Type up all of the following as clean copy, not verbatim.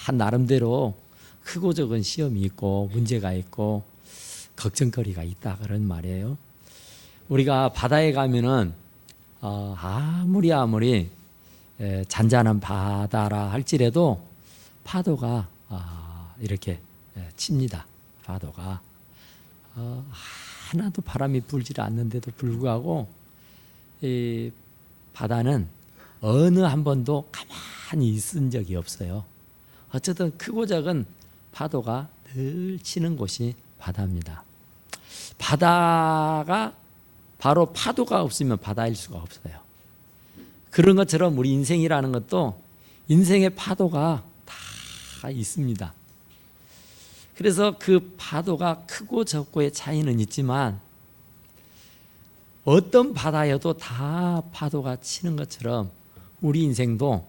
한 나름대로 크고 적은 시험이 있고 문제가 있고 걱정거리가 있다 그런 말이에요. 우리가 바다에 가면은 아무리 잔잔한 바다라 할지라도 파도가 이렇게 칩니다. 파도가 하나도 바람이 불지 않는데도 불구하고 이 바다는 어느 한 번도 가만히 있은 적이 없어요. 어쨌든 크고 작은 파도가 늘 치는 곳이 바다입니다. 바다가 바로 파도가 없으면 바다일 수가 없어요. 그런 것처럼 우리 인생이라는 것도 인생의 파도가 다 있습니다. 그래서 그 파도가 크고 적고의 차이는 있지만 어떤 바다여도 다 파도가 치는 것처럼 우리 인생도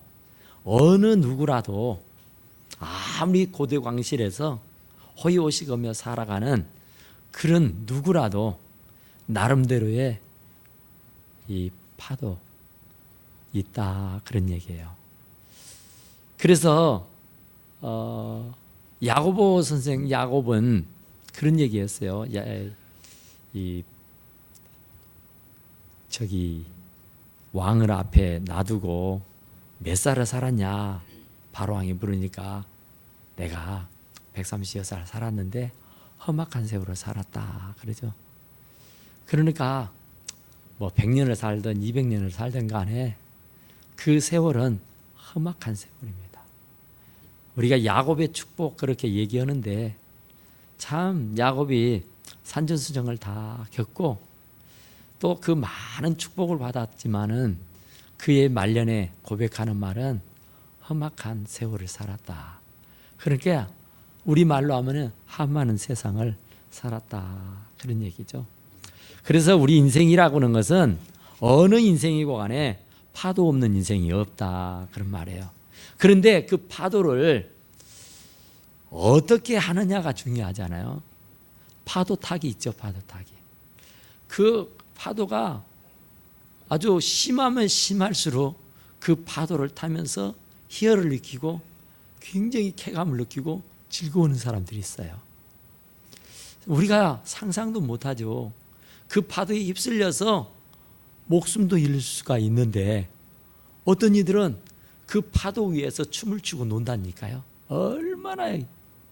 어느 누구라도 아무리 고대광실에서 호의호식하며 살아가는 그런 누구라도 나름대로의 이 파도 있다 그런 얘기예요. 그래서 야고보 선생 야곱은 그런 얘기했어요. 저기 왕을 앞에 놔두고 몇 살을 살았냐 바로왕이 물으니까 내가 130여 살았는데 험악한 세월을 살았다 그러죠. 그러니까 뭐 100년을 살든 200년을 살든 간에 그 세월은 험악한 세월입니다. 우리가 야곱의 축복 그렇게 얘기하는데 참 야곱이 산전수정을 다 겪고 또 그 많은 축복을 받았지만은 그의 말년에 고백하는 말은 험악한 세월을 살았다. 그러니까 우리 말로 하면은 한많은 세상을 살았다 그런 얘기죠. 그래서 우리 인생이라고 하는 것은 어느 인생이고 간에 파도 없는 인생이 없다 그런 말이에요. 그런데 그 파도를 어떻게 하느냐가 중요하잖아요. 파도 타기 있죠. 파도 타기. 그 파도가 아주 심하면 심할수록 그 파도를 타면서 희열을 느끼고 굉장히 쾌감을 느끼고 즐거워하는 사람들이 있어요. 우리가 상상도 못하죠. 그 파도에 휩쓸려서 목숨도 잃을 수가 있는데 어떤 이들은 그 파도 위에서 춤을 추고 논다니까요. 얼마나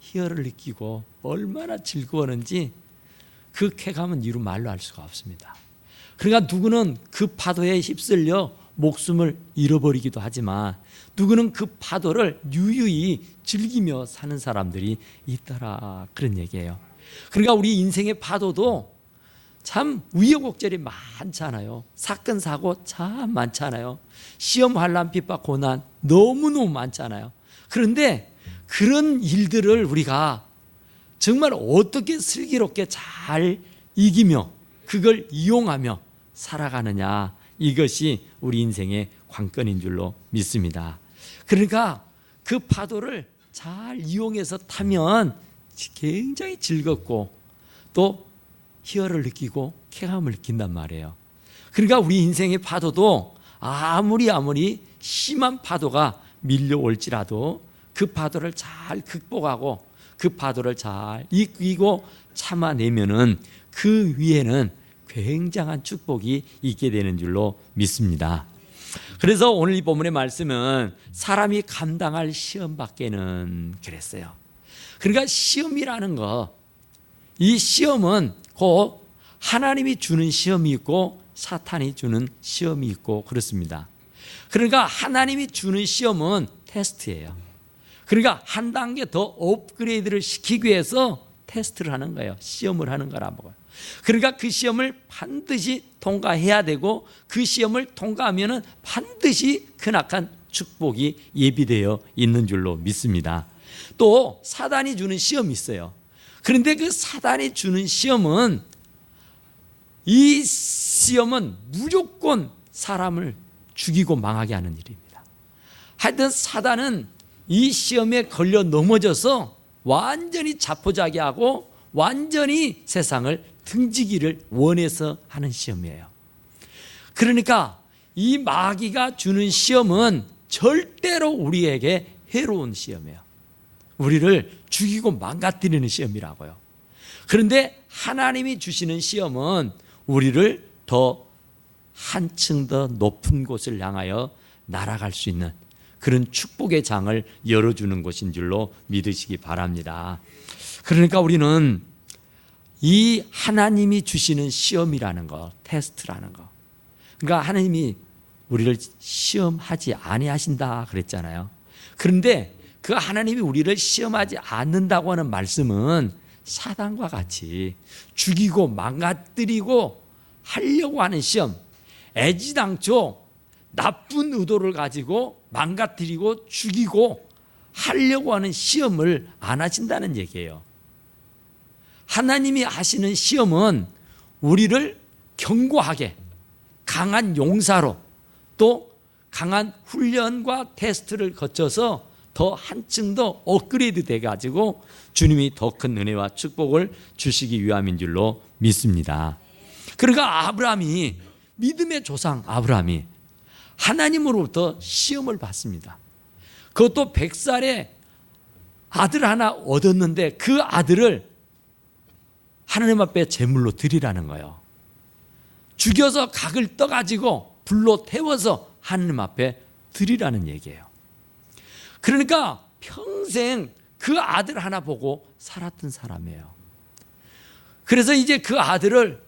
희열을 느끼고 얼마나 즐거웠는지 그 쾌감은 이루 말로 할 수가 없습니다. 그러니까 누구는 그 파도에 휩쓸려 목숨을 잃어버리기도 하지만 누구는 그 파도를 유유히 즐기며 사는 사람들이 있더라 그런 얘기예요. 그러니까 우리 인생의 파도도 참 우여곡절이 많잖아요. 사건 사고 참 많잖아요. 시험 환난 핍박 고난 너무너무 많잖아요. 그런데 그런 일들을 우리가 정말 어떻게 슬기롭게 잘 이기며 그걸 이용하며 살아가느냐 이것이 우리 인생의 관건인 줄로 믿습니다. 그러니까 그 파도를 잘 이용해서 타면 굉장히 즐겁고 또 희열을 느끼고 쾌감을 느낀단 말이에요. 그러니까 우리 인생의 파도도 아무리 심한 파도가 밀려올지라도 그 파도를 잘 극복하고 그 파도를 잘 이기고 참아내면은 그 위에는 굉장한 축복이 있게 되는 줄로 믿습니다. 그래서 오늘 이 본문의 말씀은 사람이 감당할 시험밖에는 그랬어요. 그러니까 시험이라는 거, 이 시험은 곧 하나님이 주는 시험이 있고 사탄이 주는 시험이 있고 그렇습니다. 그러니까 하나님이 주는 시험은 테스트예요. 그러니까 한 단계 더 업그레이드를 시키기 위해서 테스트를 하는 거예요. 시험을 하는 거라고요. 그러니까 그 시험을 반드시 통과해야 되고 그 시험을 통과하면 반드시 크나큰 축복이 예비되어 있는 줄로 믿습니다. 또 사단이 주는 시험이 있어요. 그런데 그 사단이 주는 시험은 이 시험은 무조건 사람을 죽이고 망하게 하는 일입니다. 하여튼 사단은 이 시험에 걸려 넘어져서 완전히 자포자기하고 완전히 세상을 등지기를 원해서 하는 시험이에요. 그러니까 이 마귀가 주는 시험은 절대로 우리에게 해로운 시험이에요. 우리를 죽이고 망가뜨리는 시험이라고요. 그런데 하나님이 주시는 시험은 우리를 더 한층 더 높은 곳을 향하여 날아갈 수 있는 그런 축복의 장을 열어주는 것인 줄로 믿으시기 바랍니다. 그러니까 우리는 이 하나님이 주시는 시험이라는 거, 테스트라는 거, 그러니까 하나님이 우리를 시험하지 아니하신다 그랬잖아요. 그런데 그 하나님이 우리를 시험하지 않는다고 하는 말씀은 사단과 같이 죽이고 망가뜨리고 하려고 하는 시험, 애지당초 나쁜 의도를 가지고 망가뜨리고 죽이고 하려고 하는 시험을 안 하신다는 얘기예요. 하나님이 하시는 시험은 우리를 견고하게 강한 용사로 또 강한 훈련과 테스트를 거쳐서 더 한층 더 업그레이드 돼가지고 주님이 더 큰 은혜와 축복을 주시기 위함인 줄로 믿습니다. 그러니까 아브라함이, 믿음의 조상 아브라함이 하나님으로부터 시험을 받습니다. 그것도 100살에 아들 하나 얻었는데 그 아들을 하나님 앞에 제물로 드리라는 거예요. 죽여서 각을 떠가지고 불로 태워서 하나님 앞에 드리라는 얘기예요. 그러니까 평생 그 아들 하나 보고 살았던 사람이에요. 그래서 이제 그 아들을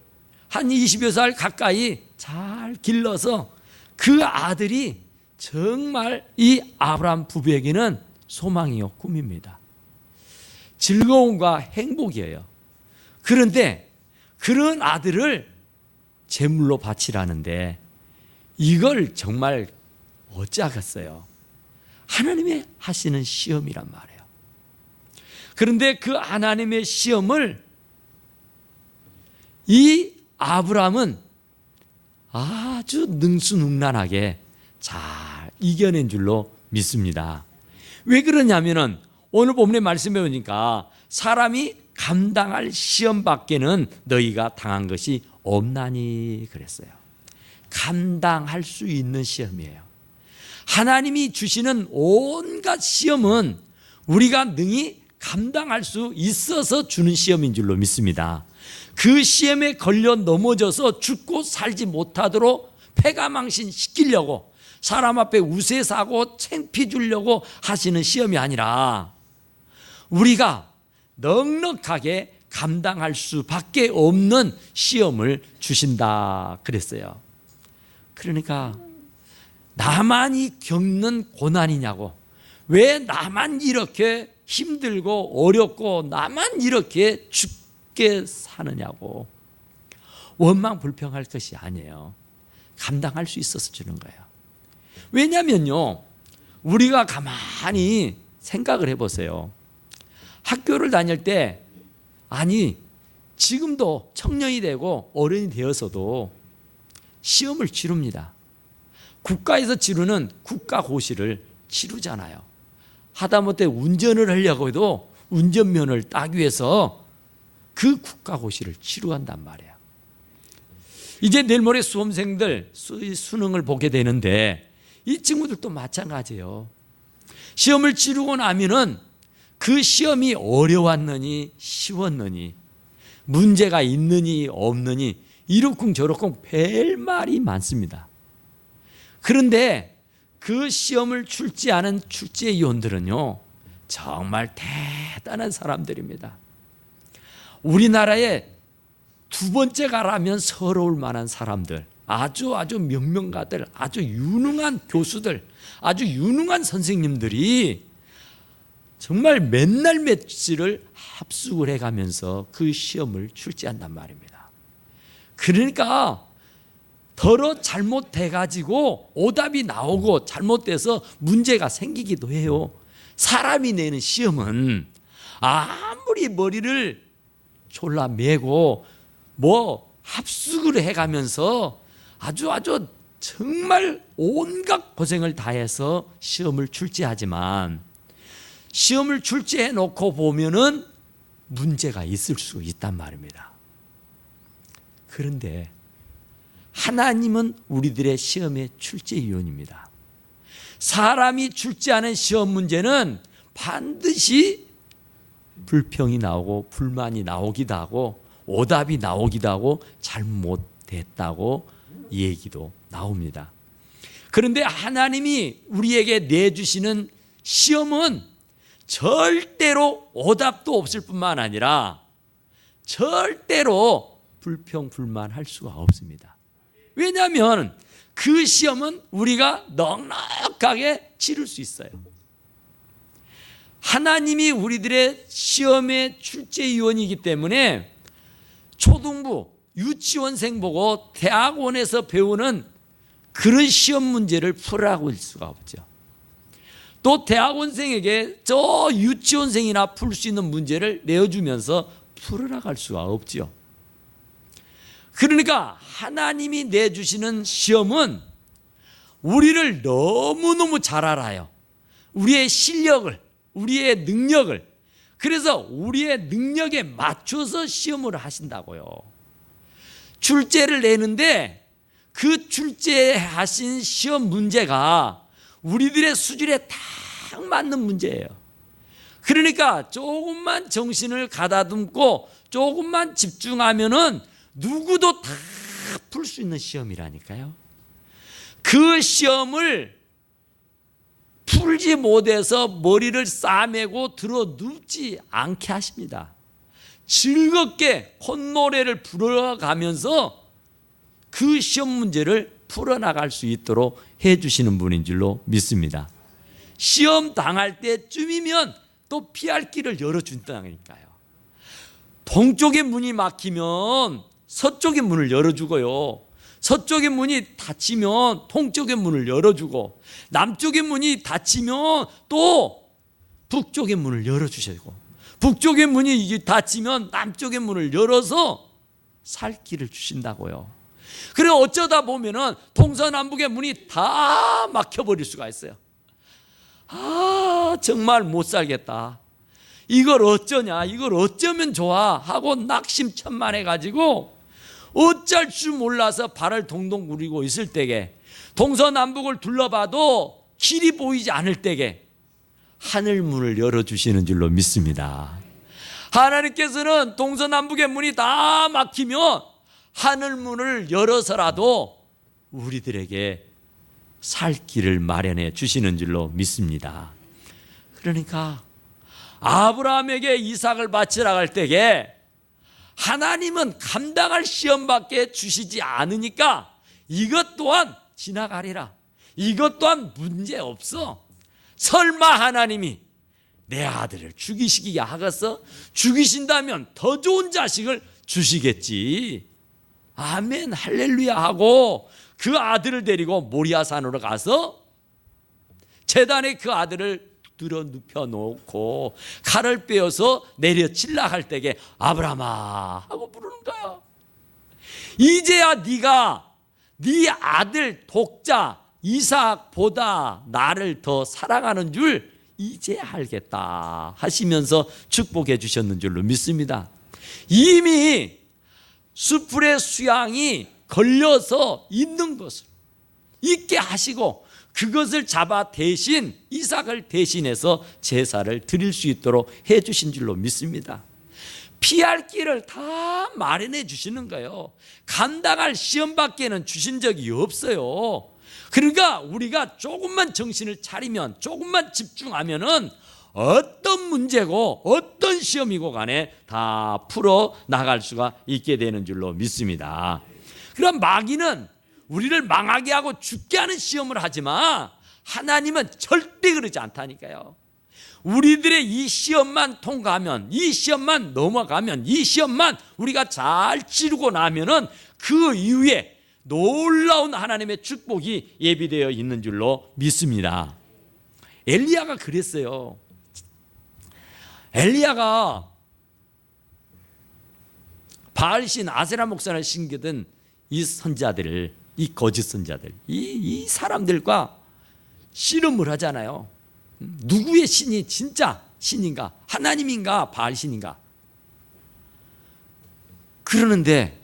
한 20여 살 가까이 잘 길러서 그 아들이 정말 이 아브라함 부부에게는 소망이요, 꿈입니다. 즐거움과 행복이에요. 그런데 그런 아들을 제물로 바치라는데 이걸 정말 어찌하겠어요. 하나님의 하시는 시험이란 말이에요. 그런데 그 하나님의 시험을 이 아브라함은 아주 능수능란하게 잘 이겨낸 줄로 믿습니다. 왜 그러냐면은 오늘 본문의 말씀에 보니까 사람이 감당할 시험밖에는 너희가 당한 것이 없나니 그랬어요. 감당할 수 있는 시험이에요. 하나님이 주시는 온갖 시험은 우리가 능히 감당할 수 있어서 주는 시험인 줄로 믿습니다. 그 시험에 걸려 넘어져서 죽고 살지 못하도록 패가망신 시키려고 사람 앞에 우세사고 창피 주려고 하시는 시험이 아니라 우리가 넉넉하게 감당할 수밖에 없는 시험을 주신다 그랬어요. 그러니까 나만이 겪는 고난이냐고, 왜 나만 이렇게 힘들고 어렵고 나만 이렇게 죽게 사느냐고 원망 불평할 것이 아니에요. 감당할 수 있어서 주는 거예요. 왜냐면요, 우리가 가만히 생각을 해보세요. 학교를 다닐 때, 아니 지금도 청년이 되고 어른이 되어서도 시험을 치릅니다. 국가에서 치르는 국가고시를 치르잖아요. 하다못해 운전을 하려고 해도 운전면허를 따기 위해서 그 국가고시를 치루한단 말이에요. 이제 내일 모레 수험생들 수능을 보게 되는데 이 친구들도 마찬가지예요. 시험을 치르고 나면은 그 시험이 어려웠느니 쉬웠느니 문제가 있느니 없느니 이러쿵 저러쿵 별말이 많습니다. 그런데 그 시험을 출제하는 출제위원들은요 정말 대단한 사람들입니다. 우리나라에 두 번째가라면 서러울 만한 사람들, 아주 명명가들, 아주 유능한 교수들, 아주 유능한 선생님들이 정말 맨날 며칠을 합숙을 해가면서 그 시험을 출제한단 말입니다. 그러니까 더러 잘못해가지고 오답이 나오고 잘못돼서 문제가 생기기도 해요. 사람이 내는 시험은 아무리 머리를 졸라매고 합숙을 해가면서 아주 정말 온갖 고생을 다해서 시험을 출제하지만 시험을 출제해 놓고 보면은 문제가 있을 수 있단 말입니다. 그런데 하나님은 우리들의 시험의 출제위원입니다. 사람이 출제하는 시험 문제는 반드시 불평이 나오고 불만이 나오기도 하고 오답이 나오기도 하고 잘못됐다고 얘기도 나옵니다. 그런데 하나님이 우리에게 내주시는 시험은 절대로 오답도 없을 뿐만 아니라 절대로 불평 불만할 수가 없습니다. 왜냐하면 그 시험은 우리가 넉넉하게 치를 수 있어요. 하나님이 우리들의 시험의 출제위원이기 때문에 초등부, 유치원생 보고 대학원에서 배우는 그런 시험 문제를 풀으라고 할 수가 없죠. 또 대학원생에게 저 유치원생이나 풀 수 있는 문제를 내어주면서 풀으라고 할 수가 없죠. 그러니까 하나님이 내주시는 시험은 우리를 너무너무 잘 알아요. 우리의 실력을, 우리의 능력을. 그래서 우리의 능력에 맞춰서 시험을 하신다고요. 출제를 내는데 그 출제하신 시험 문제가 우리들의 수준에 딱 맞는 문제예요. 그러니까 조금만 정신을 가다듬고 조금만 집중하면은 누구도 다 풀 수 있는 시험이라니까요. 그 시험을 풀지 못해서 머리를 싸매고 들어 눕지 않게 하십니다. 즐겁게 콧노래를 불어가면서 그 시험 문제를 풀어나갈 수 있도록 해주시는 분인 줄로 믿습니다. 시험 당할 때쯤이면 또 피할 길을 열어준다니까요. 동쪽의 문이 막히면 서쪽의 문을 열어주고요. 서쪽의 문이 닫히면 동쪽의 문을 열어주고, 남쪽의 문이 닫히면 또 북쪽의 문을 열어주시고, 북쪽의 문이 닫히면 남쪽의 문을 열어서 살 길을 주신다고요. 그래 어쩌다 보면은 동서남북의 문이 다 막혀버릴 수가 있어요. 정말 못 살겠다. 이걸 어쩌냐, 이걸 어쩌면 좋아 하고 낙심천만해가지고 어쩔 줄 몰라서 발을 동동 구리고 있을 때에, 동서남북을 둘러봐도 길이 보이지 않을 때에 하늘문을 열어주시는 줄로 믿습니다. 하나님께서는 동서남북의 문이 다 막히면 하늘문을 열어서라도 우리들에게 살 길을 마련해 주시는 줄로 믿습니다. 그러니까 아브라함에게 이삭을 바치라 할 때에 하나님은 감당할 시험밖에 주시지 않으니까 이것 또한 지나가리라, 이것 또한 문제 없어. 설마 하나님이 내 아들을 죽이시기야 하겠어? 죽이신다면 더 좋은 자식을 주시겠지. 아멘 할렐루야 하고 그 아들을 데리고 모리아산으로 가서 제단에 그 아들을 들어 눕혀 놓고 칼을 빼어서 내려치려 할 때에 아브라함아 하고 부르는 거야. 이제야 네가 네 아들 독자 이삭보다 나를 더 사랑하는 줄 이제 알겠다 하시면서 축복해 주셨는 줄로 믿습니다. 이미 수풀의 수양이 걸려서 있는 것을 있게 하시고 그것을 잡아 대신 이삭을 대신해서 제사를 드릴 수 있도록 해 주신 줄로 믿습니다. 피할 길을 다 마련해 주시는 거예요. 감당할 시험밖에는 주신 적이 없어요. 그러니까 우리가 조금만 정신을 차리면, 조금만 집중하면은 어떤 문제고 어떤 시험이고 간에 다 풀어 나갈 수가 있게 되는 줄로 믿습니다. 그럼 마귀는 우리를 망하게 하고 죽게 하는 시험을 하지만 하나님은 절대 그러지 않다니까요. 우리들의 이 시험만 통과하면, 이 시험만 넘어가면, 이 시험만 우리가 잘 치르고 나면은 그 이후에 놀라운 하나님의 축복이 예비되어 있는 줄로 믿습니다. 엘리야가 그랬어요. 엘리야가 바알신 아세라 목사를 섬기던 이 선자들을, 이 거짓 선자들, 이 사람들과 씨름을 하잖아요. 누구의 신이 진짜 신인가, 하나님인가 바알신인가. 그러는데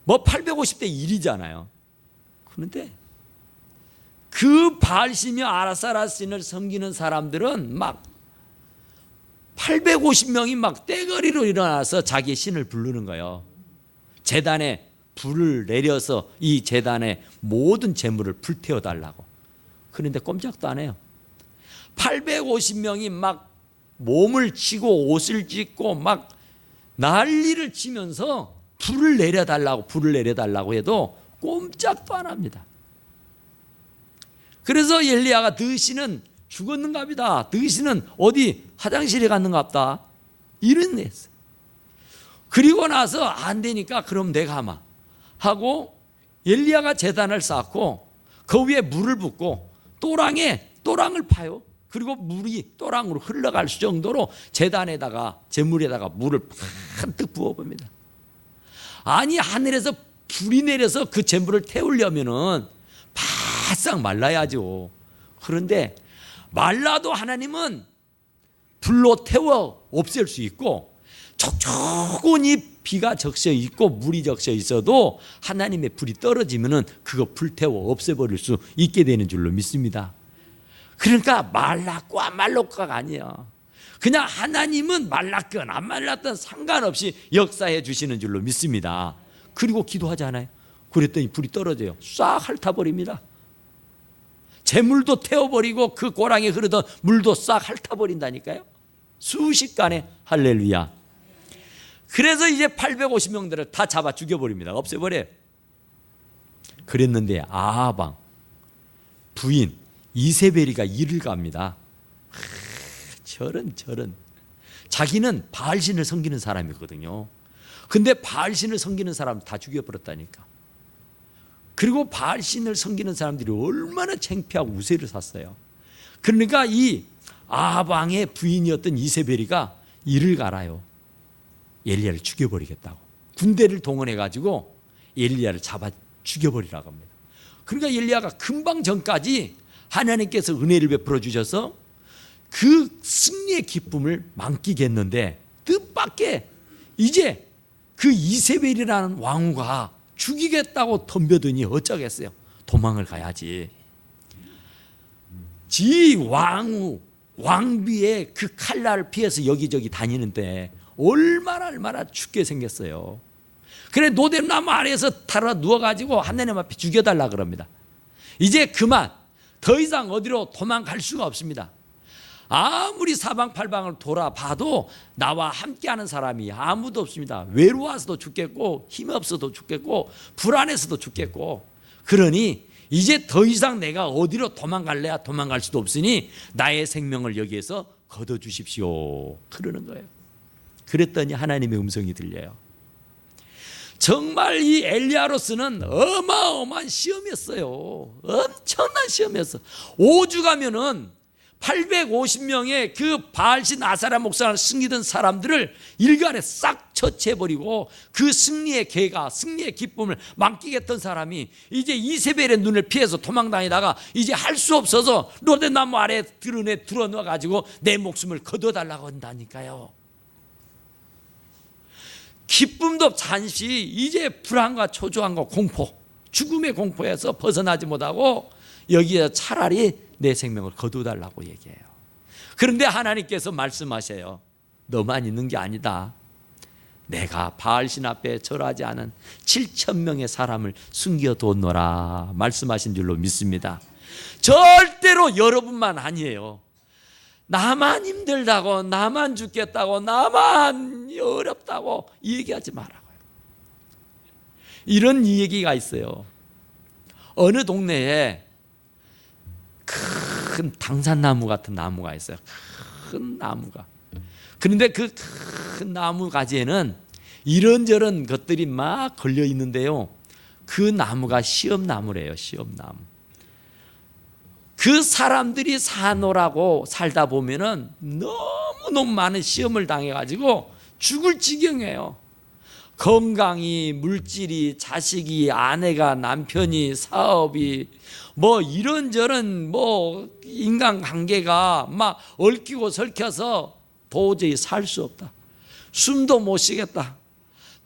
뭐 850대 1이잖아요. 그런데 그 바알신이며 아사라신을 섬기는 사람들은 막 850명이 막 떼거리로 일어나서 자기의 신을 부르는 거예요. 제단에 불을 내려서 이 제단의 모든 재물을 불태워 달라고. 그런데 꼼짝도 안 해요. 850명이 막 몸을 치고 옷을 찢고 막 난리를 치면서 불을 내려달라고 해도 꼼짝도 안 합니다. 그래서 엘리야가 너희는 죽었는갑니다. 너희는 어디 화장실에 갔는갑다. 이런 했어요. 그리고 나서 안 되니까 그럼 내가 하마 하고 엘리야가 제단을 쌓고 그 위에 물을 붓고 또랑을 파요. 그리고 물이 또랑으로 흘러갈 정도로 제단에다가 제물에다가 물을 판뜩 부어봅니다. 아니 하늘에서 불이 내려서 그 제물을 태우려면은 바싹 말라야죠. 그런데 말라도 하나님은 불로 태워 없앨 수 있고 촉촉히 비가 적셔 있고 물이 적셔 있어도 하나님의 불이 떨어지면은 그거 불태워 없애버릴 수 있게 되는 줄로 믿습니다. 그러니까 말랐고 안 말랐고가 아니에요. 그냥 하나님은 말랐건 안 말랐건 상관없이 역사해 주시는 줄로 믿습니다. 그리고 기도하잖아요. 그랬더니 불이 떨어져요. 싹 핥아버립니다. 재물도 태워버리고 그 고랑에 흐르던 물도 싹 핥아버린다니까요. 순식간에. 할렐루야. 그래서 이제 850명들을 다 잡아 죽여버립니다. 없애버려요. 그랬는데 아하방 부인 이세벨이가 일을 갑니다. 저런 자기는 바알신을 섬기는 사람이거든요. 근데 바알신을 섬기는 사람 다 죽여버렸다니까. 그리고 바알신을 섬기는 사람들이 얼마나 창피하고 우세를 샀어요. 그러니까 이 아방의 부인이었던 이세벨이가 일을 갈아요. 엘리야를 죽여버리겠다고. 군대를 동원해가지고 엘리야를 잡아 죽여버리라고 합니다. 그러니까 엘리야가 금방 전까지 하나님께서 은혜를 베풀어 주셔서 그 승리의 기쁨을 만끽했는데 뜻밖의 이제 그 이세벨이라는 왕후가 죽이겠다고 덤벼드니 어쩌겠어요. 도망을 가야지. 지 왕비의 그 칼날을 피해서 여기저기 다니는데 얼마나 죽게 생겼어요. 그래 노뎀나무 아래에서 달아 누워가지고 하나님 앞에 죽여달라 그럽니다. 이제 그만 더 이상 어디로 도망갈 수가 없습니다. 아무리 사방팔방을 돌아봐도 나와 함께하는 사람이 아무도 없습니다. 외로워서도 죽겠고 힘없어도 죽겠고 불안해서도 죽겠고. 그러니 이제 더 이상 내가 어디로 도망갈래야 도망갈 수도 없으니 나의 생명을 여기에서 거둬주십시오 그러는 거예요. 그랬더니 하나님의 음성이 들려요. 정말 이 엘리야로서는 어마어마한 시험이었어요. 엄청난 시험이었어. 5주 가면은 850명의 그 바알신 아사라 목사를 숨기던 사람들을 일간에 싹 처치해버리고 그 승리의 계가 승리의 기쁨을 만끽했던 사람이 이제 이세벨의 눈을 피해서 도망다니다가 이제 할 수 없어서 로데나무 아래에 들어넣어가지고 내 목숨을 거둬달라고 한다니까요. 기쁨도 잠시 이제 불안과 초조함과 공포 죽음의 공포에서 벗어나지 못하고 여기에 차라리 내 생명을 거두달라고 얘기해요. 그런데 하나님께서 말씀하셔요. 너만 있는 게 아니다. 내가 바알신 앞에 절하지 않은 7,000명의 사람을 숨겨뒀노라 말씀하신 줄로 믿습니다. 절대로 여러분만 아니에요. 나만 힘들다고 나만 죽겠다고 나만 어렵다고 얘기하지 말라고요. 이런 얘기가 있어요. 어느 동네에 큰 당산나무 같은 나무가 있어요. 큰 나무가. 그런데 그 큰 나무 가지에는 이런저런 것들이 막 걸려 있는데요. 그 나무가 시험나무래요. 시험나무. 그 사람들이 사노라고 살다 보면은 너무너무 많은 시험을 당해가지고 죽을 지경이에요. 건강이, 물질이, 자식이, 아내가, 남편이, 사업이, 뭐 이런저런 뭐 인간관계가 막 얽히고 설켜서 도저히 살 수 없다. 숨도 못 쉬겠다.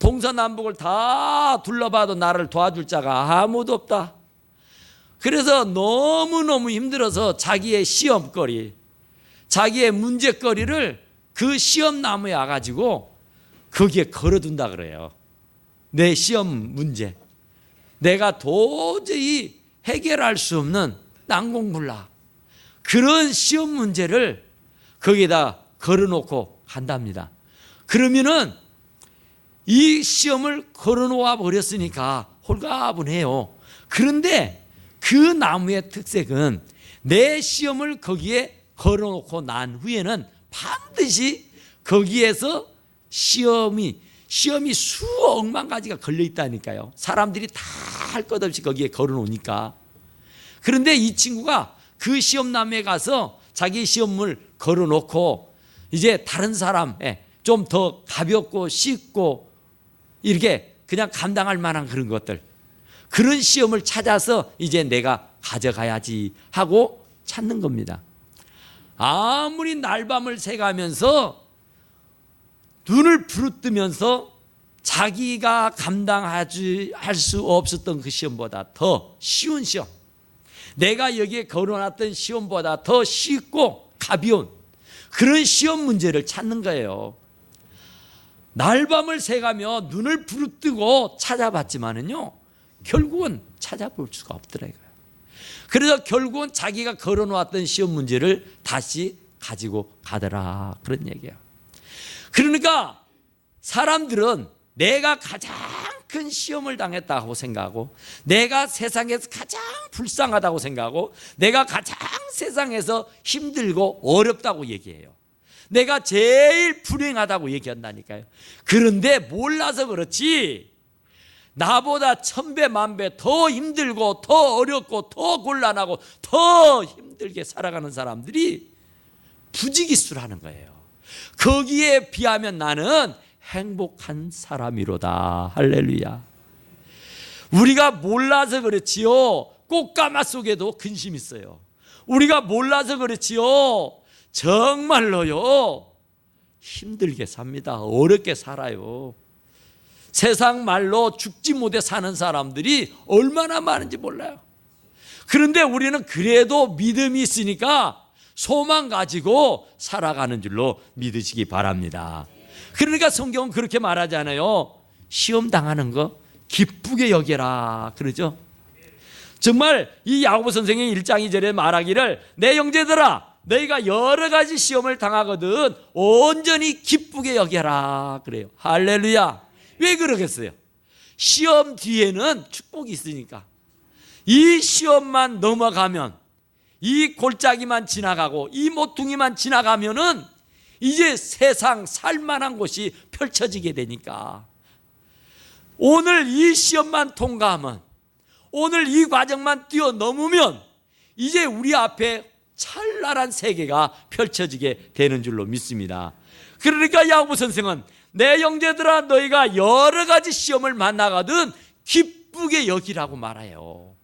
동서남북을 다 둘러봐도 나를 도와줄 자가 아무도 없다. 그래서 너무너무 힘들어서 자기의 시험거리, 자기의 문제거리를 그 시험나무에 와가지고 거기에 걸어둔다 그래요. 내 시험 문제, 내가 도저히 해결할 수 없는 난공불락, 그런 시험 문제를 거기에다 걸어놓고 간답니다. 그러면은 이 시험을 걸어놓아 버렸으니까 홀가분해요. 그런데 그 나무의 특색은 내 시험을 거기에 걸어놓고 난 후에는 반드시 거기에서 시험이 수억만 가지가 걸려 있다니까요. 사람들이 다 할 것 없이 거기에 걸어놓으니까. 그런데 이 친구가 그 시험나무에 가서 자기 시험을 걸어놓고 이제 다른 사람에 좀 더 가볍고 쉽고 이렇게 그냥 감당할 만한 그런 것들, 그런 시험을 찾아서 이제 내가 가져가야지 하고 찾는 겁니다. 아무리 날밤을 새가면서 눈을 부릅뜨면서 자기가 감당할 수 없었던 그 시험보다 더 쉬운 시험, 내가 여기에 걸어놨던 시험보다 더 쉽고 가벼운 그런 시험 문제를 찾는 거예요. 날밤을 새가며 눈을 부릅뜨고 찾아봤지만은요, 결국은 찾아볼 수가 없더라고요. 그래서 결국은 자기가 걸어놓았던 시험 문제를 다시 가지고 가더라, 그런 얘기예요. 그러니까 사람들은 내가 가장 큰 시험을 당했다고 생각하고, 내가 세상에서 가장 불쌍하다고 생각하고, 내가 가장 세상에서 힘들고 어렵다고 얘기해요. 내가 제일 불행하다고 얘기한다니까요. 그런데 몰라서 그렇지, 나보다 천배 만배 더 힘들고 더 어렵고 더 곤란하고 더 힘들게 살아가는 사람들이 부지기수라는 거예요. 거기에 비하면 나는 행복한 사람이로다. 할렐루야. 우리가 몰라서 그렇지요, 꽃가마 속에도 근심 있어요. 우리가 몰라서 그렇지요, 정말로요 힘들게 삽니다. 어렵게 살아요. 세상 말로 죽지 못해 사는 사람들이 얼마나 많은지 몰라요. 그런데 우리는 그래도 믿음이 있으니까 소망 가지고 살아가는 줄로 믿으시기 바랍니다. 그러니까 성경은 그렇게 말하잖아요. 시험 당하는 거 기쁘게 여겨라, 그러죠. 정말 이 야고보 선생이 1장 2절에 말하기를, 내 형제들아 너희가 여러 가지 시험을 당하거든 온전히 기쁘게 여겨라, 그래요. 할렐루야. 왜 그러겠어요? 시험 뒤에는 축복이 있으니까. 이 시험만 넘어가면, 이 골짜기만 지나가고 이 모퉁이만 지나가면은 이제 세상 살만한 곳이 펼쳐지게 되니까, 오늘 이 시험만 통과하면, 오늘 이 과정만 뛰어넘으면 이제 우리 앞에 찬란한 세계가 펼쳐지게 되는 줄로 믿습니다. 그러니까 야고보 선생은, 내 형제들아 너희가 여러 가지 시험을 만나거든 기쁘게 여기라고 말해요.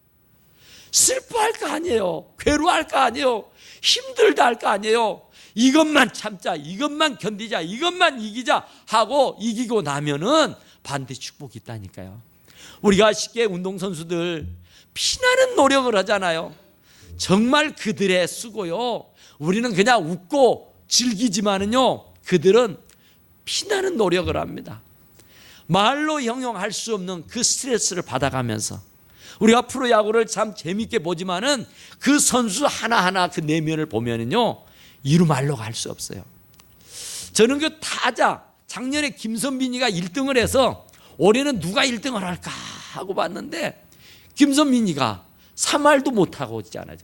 슬퍼할 거 아니에요. 괴로워할 거 아니에요. 힘들다 할 거 아니에요. 이것만 참자, 이것만 견디자, 이것만 이기자 하고 이기고 나면은 반드시 축복이 있다니까요. 우리가 쉽게 운동선수들 피나는 노력을 하잖아요. 정말 그들의 수고요, 우리는 그냥 웃고 즐기지만은요, 그들은 피나는 노력을 합니다. 말로 형용할 수 없는 그 스트레스를 받아가면서, 우리가 프로야구를 참 재밌게 보지만은 그 선수 하나하나 그 내면을 보면은요, 이루 말로 갈 수 없어요. 저는 그 타자, 작년에 김선민이가 1등을 해서 올해는 누가 1등을 할까 하고 봤는데, 김선민이가 3할도 못하고 있잖아요.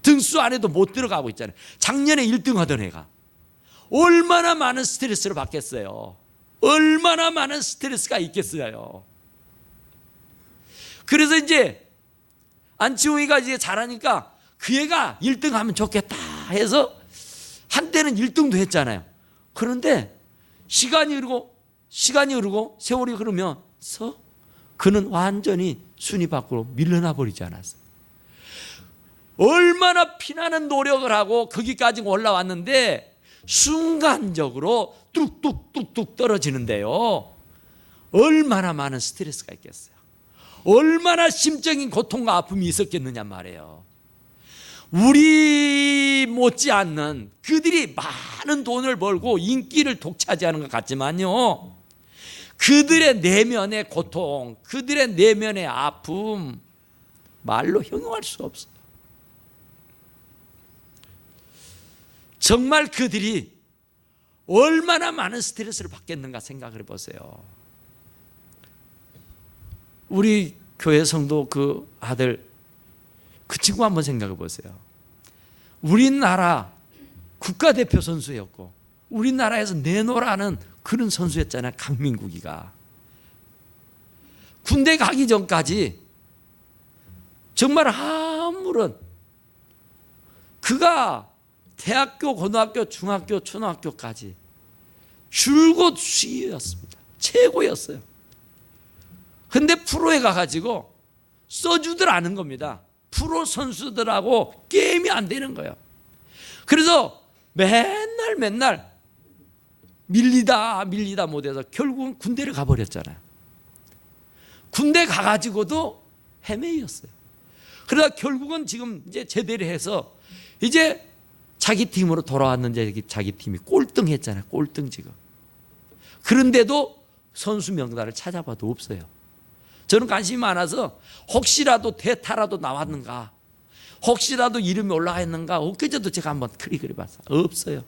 등수 안에도 못 들어가고 있잖아요. 작년에 1등 하던 애가 얼마나 많은 스트레스를 받겠어요. 얼마나 많은 스트레스가 있겠어요. 그래서 이제 안치홍이가 이제 잘하니까 그 애가 1등 하면 좋겠다 해서 한때는 1등도 했잖아요. 그런데 시간이 흐르고 세월이 흐르면서 그는 완전히 순위 밖으로 밀려나 버리지 않았어요. 얼마나 피나는 노력을 하고 거기까지 올라왔는데 순간적으로 뚝뚝뚝뚝 떨어지는데요, 얼마나 많은 스트레스가 있겠어요. 얼마나 심적인 고통과 아픔이 있었겠느냐 말이에요. 우리 못지않는 그들이 많은 돈을 벌고 인기를 독차지하는 것 같지만요, 그들의 내면의 고통, 그들의 내면의 아픔 말로 형용할 수 없어요. 정말 그들이 얼마나 많은 스트레스를 받겠는가 생각을 해보세요. 우리 교회 성도 그 아들, 그 친구 한번 생각해 보세요. 우리나라 국가대표 선수였고 우리나라에서 내노라는 그런 선수였잖아요. 강민국이가 군대 가기 전까지 정말 아무런, 그가 대학교, 고등학교, 중학교, 초등학교까지 줄곧 수위였습니다. 최고였어요. 근데 프로에 가가지고 써주들 않은 겁니다. 프로 선수들하고 게임이 안 되는 거예요. 그래서 맨날 밀리다 못해서 결국은 군대를 가버렸잖아요. 군대 가가지고도 헤매였어요. 그러다 결국은 지금 이제 제대를 해서 이제 자기 팀으로 돌아왔는데 자기 팀이 꼴등했잖아요. 꼴등 지금. 그런데도 선수 명단을 찾아봐도 없어요. 저는 관심이 많아서 혹시라도 대타라도 나왔는가, 혹시라도 이름이 올라가 있는가, 엊그제도 제가 한번 그리 봤어요. 없어요.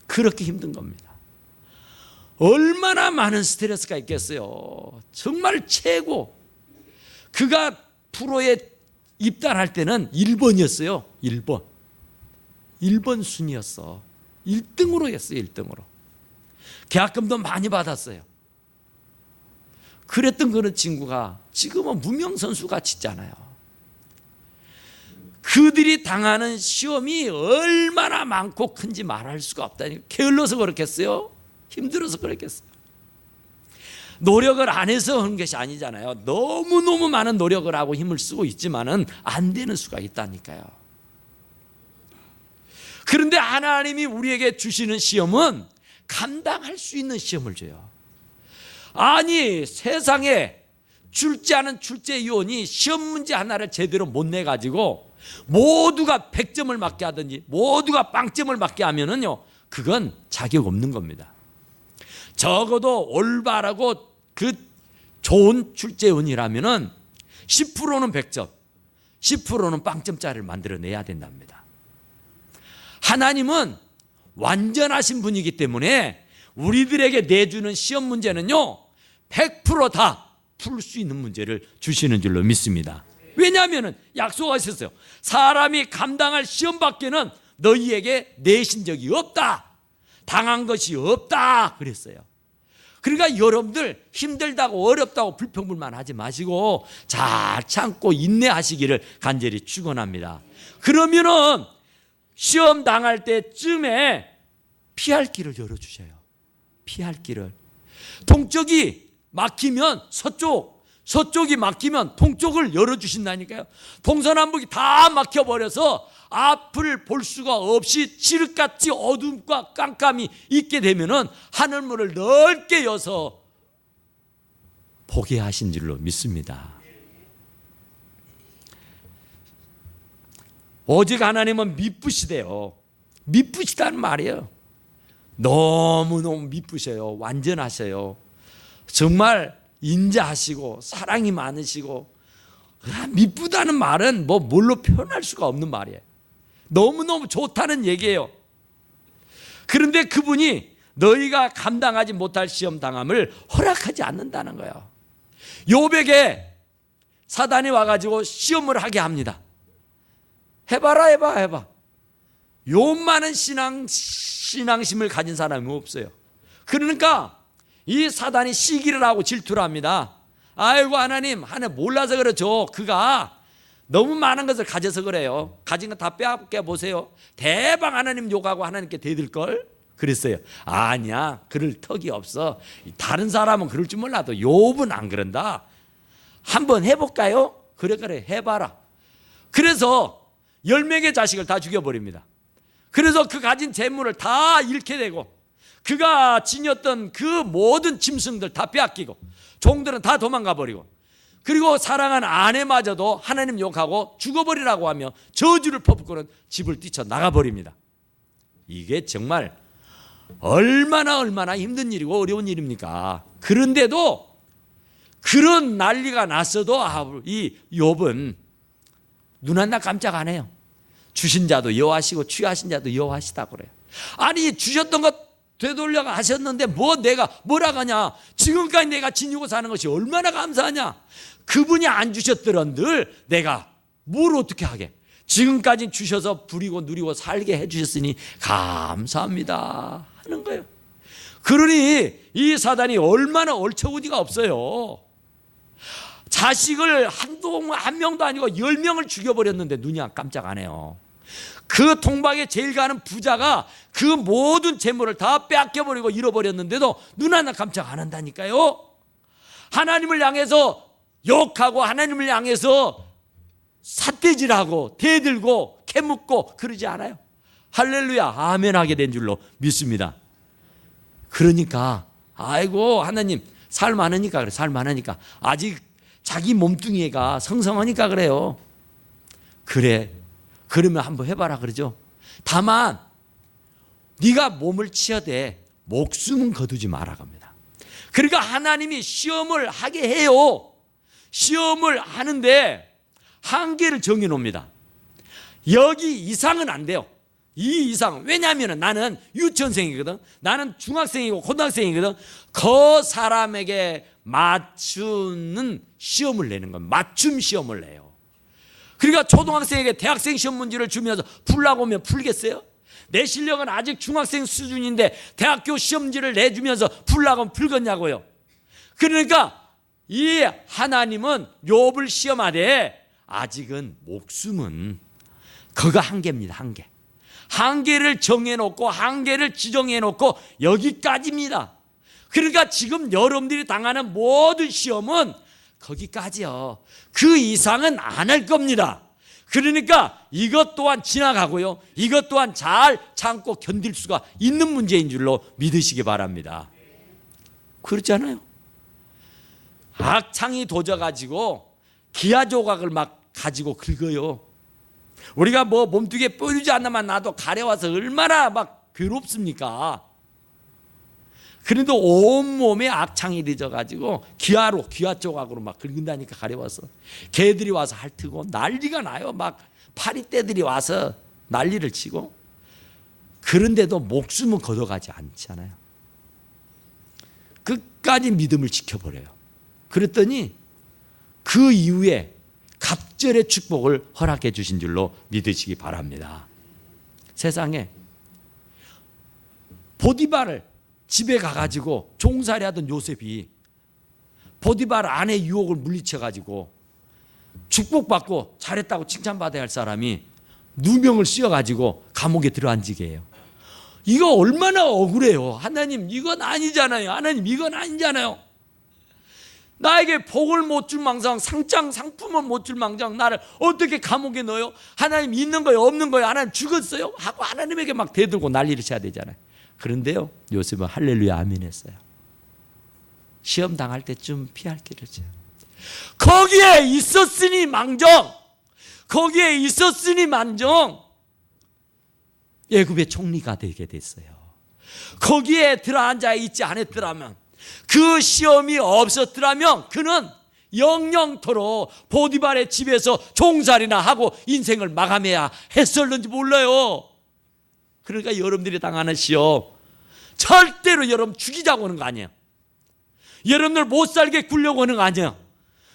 그렇게 힘든 겁니다. 얼마나 많은 스트레스가 있겠어요. 정말 최고. 그가 프로에 입단할 때는 1번이었어요. 1번 순위였어. 1등으로 했어요. 1등으로. 계약금도 많이 받았어요. 그랬던 그런 친구가 지금은 무명 선수가 짓잖아요. 그들이 당하는 시험이 얼마나 많고 큰지 말할 수가 없다니까. 게을러서 그렇겠어요? 힘들어서 그렇겠어요? 노력을 안 해서 하는 것이 아니잖아요. 너무너무 많은 노력을 하고 힘을 쓰고 있지만은 안 되는 수가 있다니까요. 그런데 하나님이 우리에게 주시는 시험은 감당할 수 있는 시험을 줘요. 아니, 세상에 출제하는 출제위원이 시험 문제 하나를 제대로 못 내가지고 모두가 100점을 맞게 하든지 모두가 빵점을 맞게 하면은요, 그건 자격 없는 겁니다. 적어도 올바르고 그 좋은 출제위원이라면은 10%는 100점, 10%는 빵점짜리를 만들어내야 된답니다. 하나님은 완전하신 분이기 때문에 우리들에게 내주는 시험 문제는요, 100% 다 풀 수 있는 문제를 주시는 줄로 믿습니다. 왜냐하면 약속하셨어요. 사람이 감당할 시험밖에는 너희에게 내신 적이 없다, 당한 것이 없다 그랬어요. 그러니까 여러분들 힘들다고 어렵다고 불평불만하지 마시고 잘 참고 인내하시기를 간절히 축원합니다. 그러면은 시험 당할 때쯤에 피할 길을 열어주셔요. 피할 길을. 동쪽이 막히면 서쪽, 서쪽이 막히면 동쪽을 열어주신다니까요. 동서남북이 다 막혀버려서 앞을 볼 수가 없이 칠흑같이 어둠과 깜깜이 있게 되면은 하늘문을 넓게 여서 보게 하신 줄로 믿습니다. 오직 하나님은 미쁘시대요. 미쁘시다는 말이에요. 너무너무 미쁘셔요. 완전하셔요. 정말 인자하시고 사랑이 많으시고, 미쁘다는 말은 뭘로 표현할 수가 없는 말이에요. 너무너무 좋다는 얘기예요. 그런데 그분이 너희가 감당하지 못할 시험 당함을 허락하지 않는다는 거예요. 욥에게 사단이 와가지고 시험을 하게 합니다. 해봐. 욥만은 신앙심을 가진 사람이 없어요. 그러니까 이 사단이 시기를 하고 질투를 합니다. 아이고 하나님 몰라서 그렇죠. 그가 너무 많은 것을 가져서 그래요. 가진 거 다 빼앗겨 보세요. 대박 하나님 욕하고 하나님께 대들걸 그랬어요. 아니야, 그럴 턱이 없어. 다른 사람은 그럴 줄 몰라도 욥은 안 그런다. 한번 해볼까요? 그래 해봐라. 그래서 10명의 자식을 다 죽여버립니다. 그래서 그 가진 재물을 다 잃게 되고 그가 지녔던 그 모든 짐승들 다 빼앗기고 종들은 다 도망가 버리고 그리고 사랑한 아내마저도 하나님 욕하고 죽어버리라고 하며 저주를 퍼붓고는 집을 뛰쳐나가 버립니다. 이게 정말 얼마나 힘든 일이고 어려운 일입니까? 그런데도 그런 난리가 났어도 이 욥은 눈 하나 깜짝 안 해요. 주신 자도 여호와시고 취하신 자도 여호와시다고 그래요. 아니 주셨던 것 되돌려 하셨는데 내가 뭐라 하냐. 지금까지 내가 지니고 사는 것이 얼마나 감사하냐. 그분이 안 주셨더런들 내가 뭘 어떻게 하게. 지금까지 주셔서 부리고 누리고 살게 해주셨으니 감사합니다 하는 거예요. 그러니 이 사단이 얼마나 얼처구니가 없어요. 자식을 한 명도 아니고 10명을 죽여버렸는데 눈이 깜짝 안 해요. 그 통방에 제일 가는 부자가 그 모든 재물을 다 빼앗겨버리고 잃어버렸는데도 눈 하나 깜짝 안 한다니까요. 하나님을 향해서 욕하고 하나님을 향해서 삿대질하고 대들고 캐묻고 그러지 않아요. 할렐루야 아멘 하게 된 줄로 믿습니다. 그러니까 아이고 하나님 살 많으니까 그래. 살 많으니까 아직 자기 몸뚱이가 성성하니까 그래요. 그래 그러면 한번 해봐라 그러죠. 다만 네가 몸을 치어대 목숨은 거두지 마라 합니다. 그러니까 하나님이 시험을 하게 해요. 시험을 하는데 한계를 정해놓습니다. 여기 이상은 안 돼요. 이 이상. 왜냐하면 나는 유치원생이거든. 나는 중학생이고 고등학생이거든. 그 사람에게 맞추는 시험을 내는 건 맞춤 시험을 내요. 그러니까 초등학생에게 대학생 시험 문제를 주면서 풀라고 하면 풀겠어요? 내 실력은 아직 중학생 수준인데 대학교 시험지를 내주면서 풀라고 하면 풀겠냐고요. 그러니까 이 하나님은 욥을 시험하되 아직은 목숨은 그가 한계입니다. 한계. 한계를 정해놓고 한계를 지정해놓고 여기까지입니다. 그러니까 지금 여러분들이 당하는 모든 시험은 거기까지요. 그 이상은 안 할 겁니다. 그러니까 이것 또한 지나가고요. 이것 또한 잘 참고 견딜 수가 있는 문제인 줄로 믿으시기 바랍니다. 그렇잖아요. 악창이 도져가지고 기아 조각을 막 가지고 긁어요. 우리가 몸뚱이에 뾰루지 하나만 놔도 가려워서 얼마나 막 괴롭습니까? 그래도 온몸에 악창이 늦어가지고 기아 조각으로 막 긁은다니까 가려워서 개들이 와서 핥고 난리가 나요. 막 파리떼들이 와서 난리를 치고 그런데도 목숨은 걷어가지 않잖아요. 끝까지 믿음을 지켜버려요. 그랬더니 그 이후에 갑절의 축복을 허락해 주신 줄로 믿으시기 바랍니다. 세상에 보디발을 집에 가가지고 종살이하던 요셉이 보디발 아내 유혹을 물리쳐가지고 축복받고 잘했다고 칭찬받아야 할 사람이 누명을 씌워가지고 감옥에 들어앉히게 해요. 이거 얼마나 억울해요. 하나님 이건 아니잖아요. 하나님 이건 아니잖아요. 나에게 복을 못 줄 망상 상품은 못 줄 망상 나를 어떻게 감옥에 넣어요? 하나님 있는 거예요 없는 거예요? 하나님 죽었어요? 하고 하나님에게 막 대들고 난리를 쳐야 되잖아요. 그런데요 요셉은 할렐루야 아멘 했어요. 시험 당할 때쯤 피할 길을 져요. 거기에 있었으니 망정 애굽의 총리가 되게 됐어요. 거기에 들어앉아 있지 않았더라면 그 시험이 없었더라면 그는 영영토록 보디발의 집에서 종살이나 하고 인생을 마감해야 했을는지 몰라요. 그러니까 여러분들이 당하는 시험 절대로 여러분 죽이자고 하는 거 아니에요. 여러분들 못 살게 굴려고 하는 거 아니에요.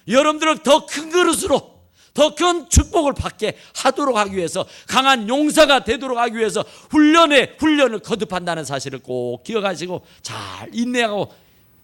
여러분들은 더 큰 그릇으로 더 큰 축복을 받게 하도록 하기 위해서 강한 용사가 되도록 하기 위해서 훈련을 거듭한다는 사실을 꼭 기억하시고 잘 인내하고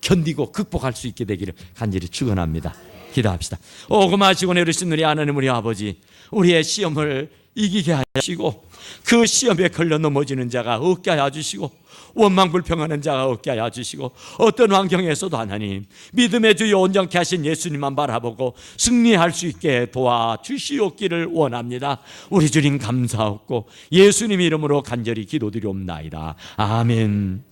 견디고 극복할 수 있게 되기를 간절히 축원합니다. 기도합시다. 오금하시고 내리신 우리 하나님 우리 아버지 우리의 시험을 이기게 하시고 그 시험에 걸려 넘어지는 자가 없게 하여 주시고 원망불평하는 자가 없게 하여 주시고 어떤 환경에서도 하나님 믿음의 주여 온전케 하신 예수님만 바라보고 승리할 수 있게 도와주시옵기를 원합니다. 우리 주님 감사하고 예수님 이름으로 간절히 기도드리옵나이다. 아멘.